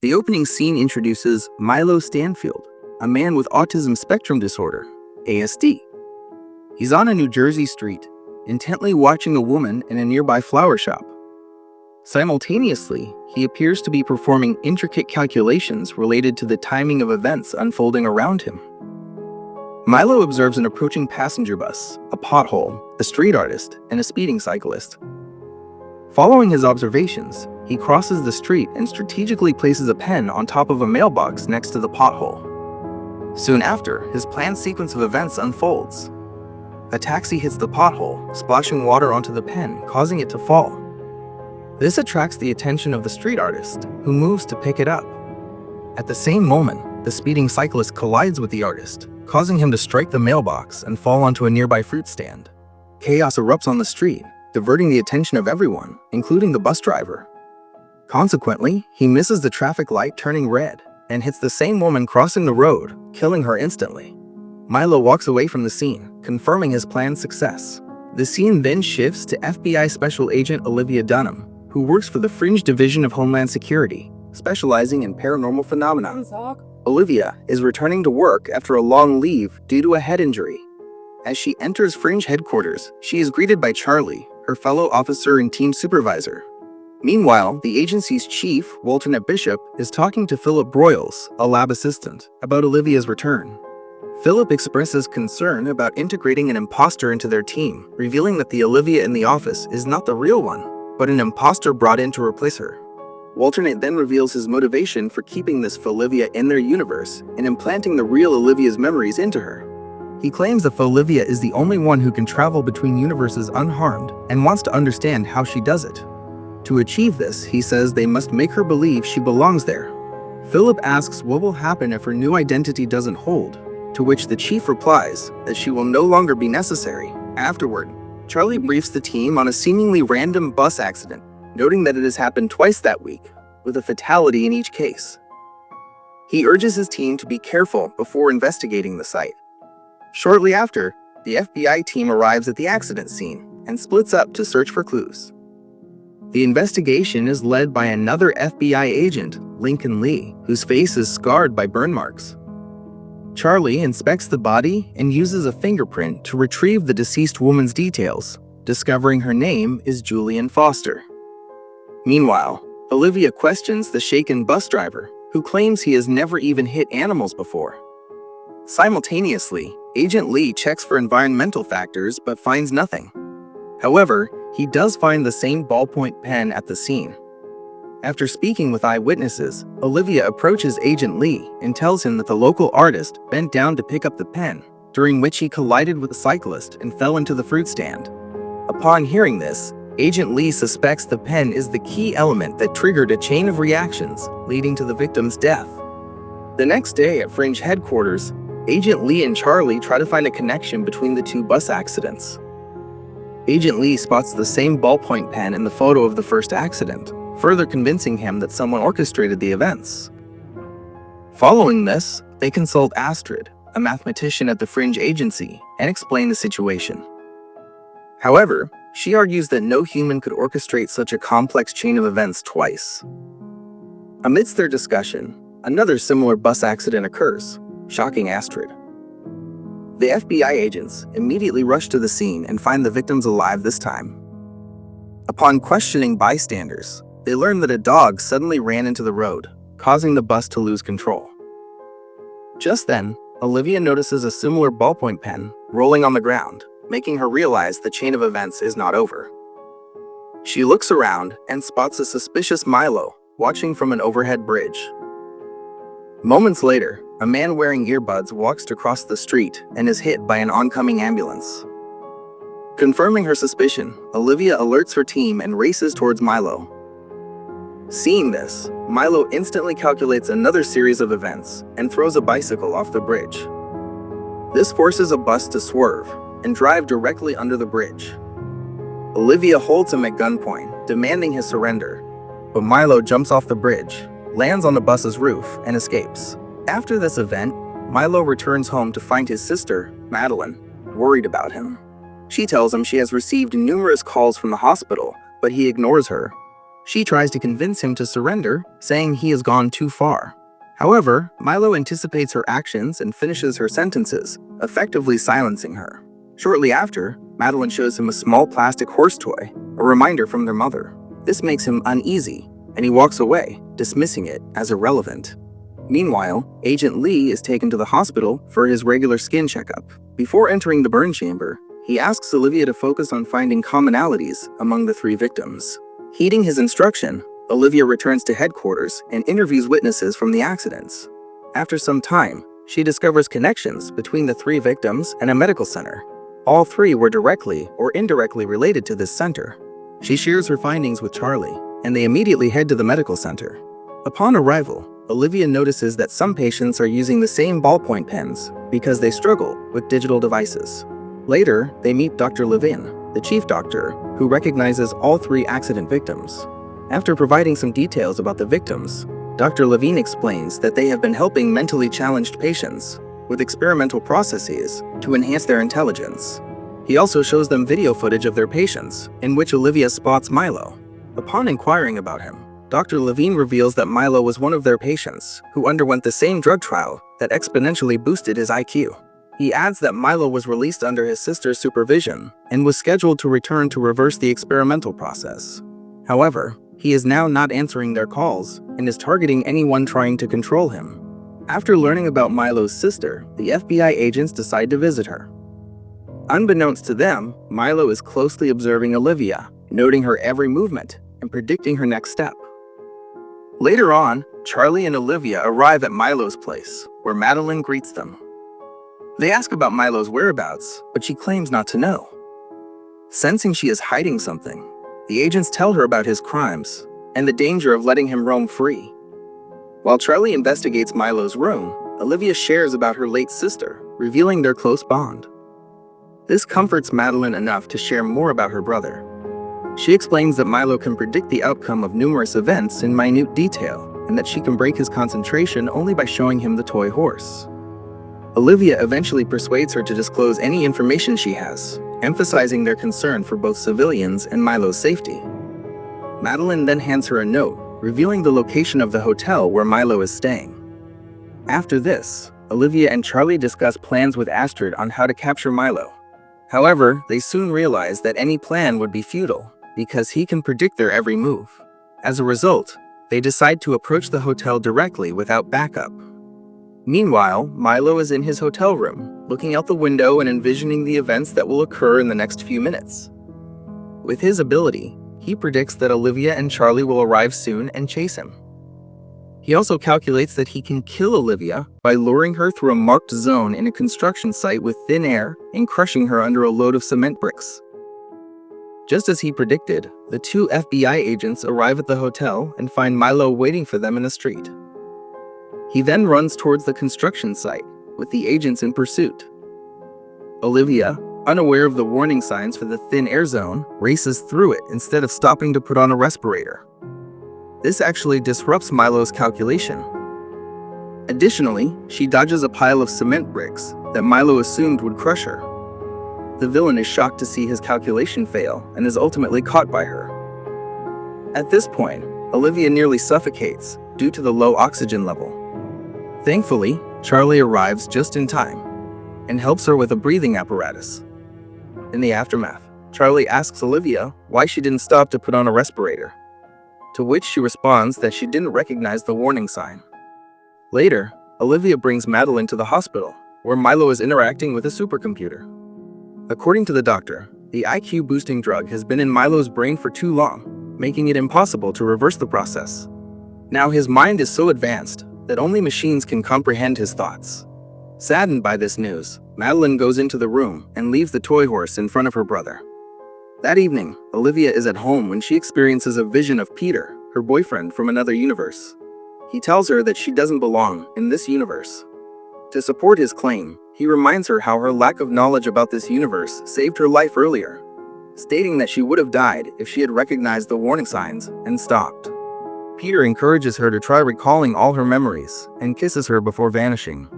The opening scene introduces Milo Stanfield, a man with autism spectrum disorder, ASD. He's on a New Jersey street, intently watching a woman in a nearby flower shop. Simultaneously, he appears to be performing intricate calculations related to the timing of events unfolding around him. Milo observes an approaching passenger bus, a pothole, a street artist, and a speeding cyclist. Following his observations, he crosses the street and strategically places a pen on top of a mailbox next to the pothole. Soon after, his planned sequence of events unfolds. A taxi hits the pothole, splashing water onto the pen, causing it to fall. This attracts the attention of the street artist, who moves to pick it up. At the same moment, the speeding cyclist collides with the artist, causing him to strike the mailbox and fall onto a nearby fruit stand. Chaos erupts on the street, diverting the attention of everyone, including the bus driver. Consequently, he misses the traffic light turning red and hits the same woman crossing the road, killing her instantly. Milo walks away from the scene, confirming his planned success. The scene then shifts to FBI Special Agent Olivia Dunham, who works for the Fringe Division of Homeland Security, specializing in paranormal phenomena. Olivia is returning to work after a long leave due to a head injury. As she enters Fringe headquarters, she is greeted by Charlie, her fellow officer and team supervisor. Meanwhile, the agency's chief, Walter Bishop, is talking to Philip Broyles, a lab assistant, about Olivia's return. Philip expresses concern about integrating an imposter into their team, revealing that the Olivia in the office is not the real one, but an imposter brought in to replace her. Walter then reveals his motivation for keeping this Olivia in their universe and implanting the real Olivia's memories into her. He claims that Olivia is the only one who can travel between universes unharmed and wants to understand how she does it. To achieve this, he says they must make her believe she belongs there. Philip asks what will happen if her new identity doesn't hold, to which the chief replies that she will no longer be necessary. Afterward, Charlie briefs the team on a seemingly random bus accident, noting that it has happened twice that week, with a fatality in each case. He urges his team to be careful before investigating the site. Shortly after, the FBI team arrives at the accident scene and splits up to search for clues. The investigation is led by another FBI agent, Lincoln Lee, whose face is scarred by burn marks. Charlie inspects the body and uses a fingerprint to retrieve the deceased woman's details, discovering her name is Julian Foster. Meanwhile, Olivia questions the shaken bus driver, who claims he has never even hit animals before. Simultaneously, Agent Lee checks for environmental factors but finds nothing. However, he does find the same ballpoint pen at the scene. After speaking with eyewitnesses, Olivia approaches Agent Lee and tells him that the local artist bent down to pick up the pen, during which he collided with a cyclist and fell into the fruit stand. Upon hearing this, Agent Lee suspects the pen is the key element that triggered a chain of reactions leading to the victim's death. The next day at Fringe headquarters, Agent Lee and Charlie try to find a connection between the two bus accidents. Agent Lee spots the same ballpoint pen in the photo of the first accident, further convincing him that someone orchestrated the events. Following this, they consult Astrid, a mathematician at the Fringe agency, and explain the situation. However, she argues that no human could orchestrate such a complex chain of events twice. Amidst their discussion, another similar bus accident occurs, shocking Astrid. The FBI agents immediately rush to the scene and find the victims alive this time. Upon questioning bystanders, they learn that a dog suddenly ran into the road, causing the bus to lose control. Just then, Olivia notices a similar ballpoint pen rolling on the ground, making her realize the chain of events is not over. She looks around and spots a suspicious Milo watching from an overhead bridge. Moments later, a man wearing earbuds walks across the street and is hit by an oncoming ambulance. Confirming her suspicion, Olivia alerts her team and races towards Milo. Seeing this, Milo instantly calculates another series of events and throws a bicycle off the bridge. This forces a bus to swerve and drive directly under the bridge. Olivia holds him at gunpoint, demanding his surrender, but Milo jumps off the bridge, lands on the bus's roof, and escapes. After this event, Milo returns home to find his sister, Madeline, worried about him. She tells him she has received numerous calls from the hospital, but he ignores her. She tries to convince him to surrender, saying he has gone too far. However, Milo anticipates her actions and finishes her sentences, effectively silencing her. Shortly after, Madeline shows him a small plastic horse toy, a reminder from their mother. This makes him uneasy, and he walks away, dismissing it as irrelevant. Meanwhile, Agent Lee is taken to the hospital for his regular skin checkup. Before entering the burn chamber, he asks Olivia to focus on finding commonalities among the 3 victims. Heeding his instruction, Olivia returns to headquarters and interviews witnesses from the accidents. After some time, she discovers connections between the 3 victims and a medical center. All 3 were directly or indirectly related to this center. She shares her findings with Charlie, and they immediately head to the medical center. Upon arrival, Olivia notices that some patients are using the same ballpoint pens because they struggle with digital devices. Later, they meet Dr. Levine, the chief doctor, who recognizes all 3 accident victims. After providing some details about the victims, Dr. Levine explains that they have been helping mentally challenged patients with experimental processes to enhance their intelligence. He also shows them video footage of their patients, in which Olivia spots Milo. Upon inquiring about him, Dr. Levine reveals that Milo was one of their patients who underwent the same drug trial that exponentially boosted his IQ. He adds that Milo was released under his sister's supervision and was scheduled to return to reverse the experimental process. However, he is now not answering their calls and is targeting anyone trying to control him. After learning about Milo's sister, the FBI agents decide to visit her. Unbeknownst to them, Milo is closely observing Olivia, noting her every movement and predicting her next step. Later on, Charlie and Olivia arrive at Milo's place, where Madeline greets them. They ask about Milo's whereabouts, but she claims not to know. Sensing she is hiding something, the agents tell her about his crimes and the danger of letting him roam free. While Charlie investigates Milo's room, Olivia shares about her late sister, revealing their close bond. This comforts Madeline enough to share more about her brother. She explains that Milo can predict the outcome of numerous events in minute detail, and that she can break his concentration only by showing him the toy horse. Olivia eventually persuades her to disclose any information she has, emphasizing their concern for both civilians and Milo's safety. Madeline then hands her a note, revealing the location of the hotel where Milo is staying. After this, Olivia and Charlie discuss plans with Astrid on how to capture Milo. However, they soon realize that any plan would be futile, because he can predict their every move. As a result, they decide to approach the hotel directly without backup. Meanwhile, Milo is in his hotel room, looking out the window and envisioning the events that will occur in the next few minutes. With his ability, he predicts that Olivia and Charlie will arrive soon and chase him. He also calculates that he can kill Olivia by luring her through a marked zone in a construction site with thin air and crushing her under a load of cement bricks. Just as he predicted, the 2 FBI agents arrive at the hotel and find Milo waiting for them in the street. He then runs towards the construction site, with the agents in pursuit. Olivia, unaware of the warning signs for the thin air zone, races through it instead of stopping to put on a respirator. This actually disrupts Milo's calculation. Additionally, she dodges a pile of cement bricks that Milo assumed would crush her. The villain is shocked to see his calculation fail and is ultimately caught by her. At this point, Olivia nearly suffocates due to the low oxygen level. Thankfully, Charlie arrives just in time and helps her with a breathing apparatus. In the aftermath, Charlie asks Olivia why she didn't stop to put on a respirator, to which she responds that she didn't recognize the warning sign. Later, Olivia brings Madeline to the hospital, where Milo is interacting with a supercomputer. According to the doctor, the IQ-boosting drug has been in Milo's brain for too long, making it impossible to reverse the process. Now his mind is so advanced that only machines can comprehend his thoughts. Saddened by this news, Madeline goes into the room and leaves the toy horse in front of her brother. That evening, Olivia is at home when she experiences a vision of Peter, her boyfriend from another universe. He tells her that she doesn't belong in this universe. To support his claim, he reminds her how her lack of knowledge about this universe saved her life earlier, stating that she would have died if she had recognized the warning signs and stopped. Peter encourages her to try recalling all her memories and kisses her before vanishing.